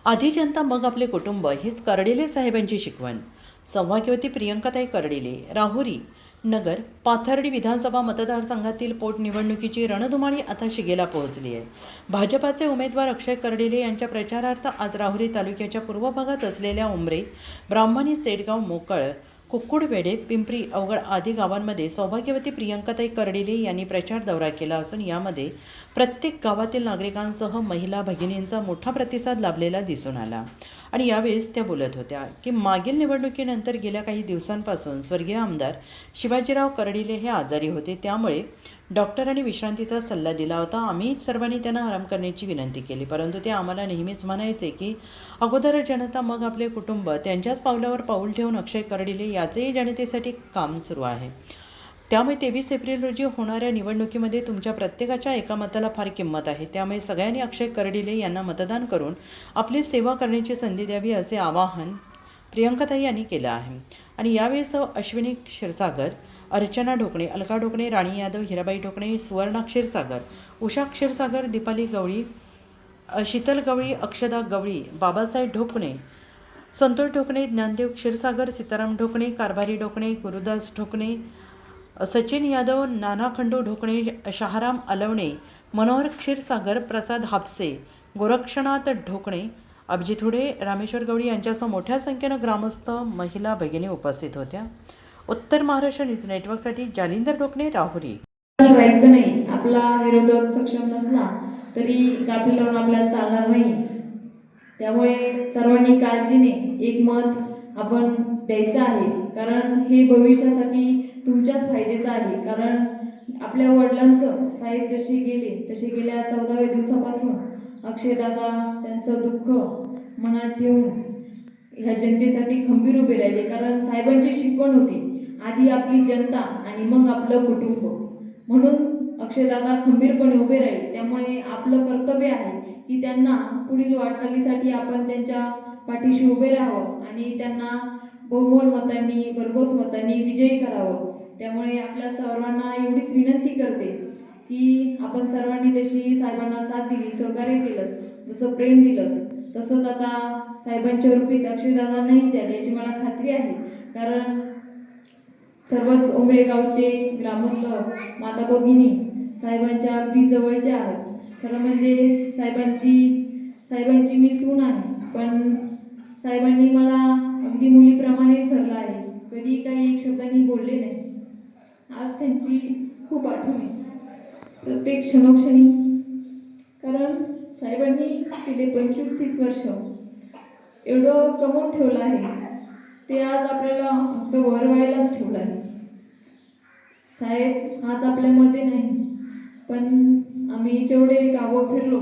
आधी जनता मग आपले कुटुंब हीच कर्डिले साहेबांची शिकवण. सौभाग्यवती प्रियंकाताई कर्डिले, राहुरी नगर पाथर्डी विधानसभा मतदारसंघातील पोटनिवडणुकीची रणधुमाळी आता शिगेला पोहोचली आहे. भाजपाचे उमेदवार अक्षय कर्डिले यांच्या प्रचारार्थ आज राहुरी तालुक्याच्या पूर्व भागात असलेल्या उमरे, ब्राह्मणी, सेडगाव, मोकळ, कुक्कुडवेढे, पिंपरी, अवघड आदी गावांमध्ये सौभाग्यवती प्रियंकाताई कर्डिले यांनी प्रचार दौरा केला असून यामध्ये प्रत्येक गावातील नागरिकांसह महिला भगिनींचा मोठा प्रतिसाद लाभलेला दिसून आला. आणि यावेळेस त्या बोलत होत्या की मागील निवडणुकीनंतर गेल्या काही दिवसांपासून स्वर्गीय आमदार शिवाजीराव कर्डिले हे आजारी होते, त्यामुळे डॉक्टरांनी विश्रांतीचा सल्ला दिला होता. आम्ही सर्वांनी त्यांना आराम करण्याची विनंती केली, परंतु ते आम्हाला नेहमीच म्हणायचे की अगोदर जनता मग आपले कुटुंब. त्यांच्याच पावलावर पाऊल ठेवून अक्षय कर्डिले याचेही जनतेसाठी काम सुरू आहे. त्यामुळे 23 एप्रिल रोजी होणाऱ्या निवडणुकीमध्ये तुमच्या प्रत्येकाच्या एका मताला फार किंमत आहे. त्यामुळे सगळ्यांनी अक्षय कर्डिले यांना मतदान करून आपली सेवा करण्याची संधी द्यावी असे आवाहन प्रियंकाताई यांनी केलं आहे. आणि यावेळेस अश्विनी क्षीरसागर, अर्चना ढोकणे, अलका ढोकणे, राणी यादव, हिराबाई ढोकणे, सुवर्णा क्षीरसागर, उषा क्षीरसागर, दीपाली गवळी, शीतल गवळी, अक्षदा गवळी, बाबासाहेब ढोकणे, संतोष ढोकणे, ज्ञानदेव क्षीरसागर, सीताराम ढोकणे, कारभारी ढोकणे, गुरुदास ढोकणे, सचिन यादव, नाना खंडू ढोकणे, शहाराम अलवणे, मनोहर क्षीरसागर, प्रसाद हापसे, गोरक्षनाथ ढोकणे, अभिजित हुडे, रामेश्वर गवळी यांच्यासह मोठ्या संख्येनं ग्रामस्थ, महिला भगिनी उपस्थित होत्या. उत्तर महाराष्ट्र न्यूज नेटवर्कसाठी जालिंदर ढोकणे, राहुरी. राहायचं नाही. आपला विरोधक सक्षम नसला तरी गाफील लावून आपल्याला चालणार नाही. त्यामुळे सर्वांनी काळजीने एक मत आपण द्यायचं आहे, कारण हे भविष्यासाठी तुमच्याच फायद्याचं आहे. कारण आपल्या वडिलांचं साहेब जसे गेले तसे गेल्या 14व्या दिवसापासून अक्षयदादा त्यांचं दुःख मनात ठेवून ह्या जनतेसाठी खंबीर उभे राहिले. कारण साहेबांची शिकवण होती, आधी आपली जनता आणि मग आपलं कुटुंब. म्हणून अक्षयदादा खंबीरपणे उभे राहिले. त्यामुळे आपलं कर्तव्य आहे की त्यांना पुढील वाटचालीसाठी आपण त्यांच्या पाठीशी उभे राहावं आणि त्यांना बहुमोल मतांनी, भरघोस मतांनी विजयी करावं. त्यामुळे आपल्या सर्वांना एवढीच विनंती करते की आपण सर्वांनी जशी साहेबांना साथ दिली, सहकार्य केलं, जसं प्रेम दिलं, तसंच आता साहेबांच्या रूपीत अक्षयदादांनाही द्याल याची मला खात्री आहे. कारण सर्वच उमरे गावचे ग्रामस्थ, माता भगिनी साहेबांच्या अगदी जवळचे आहेत. खरं म्हणजे साहेबांची मी सून आहे, पण साहेबांनी मला अगदी मुलीप्रमाणे धरलं आहे. कधी काही एक शब्दांनी बोलले नाही. आज त्यांची खूप आठवण आहे प्रत्येक क्षणोक्षणी. कारण साहेबांनी गेले 25-30 वर्ष एवढं कमवून ठेवलं आहे, ते आज आपल्याला वरवायलाच ठेवलं आहे. साहेब आज आपल्यामध्ये नाही, पण आम्ही जेवढे गावं फिरलो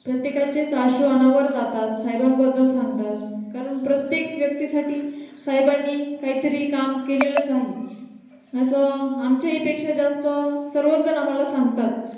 प्रत्येकाचे अश्रू अनावर जातात, साहेबांबद्दल सांगतात. कारण प्रत्येक व्यक्तीसाठी साहेबांनी काहीतरी काम केलेलंच आहे असं आमच्याहीपेक्षा जास्त सर्वजण आम्हाला सांगतात.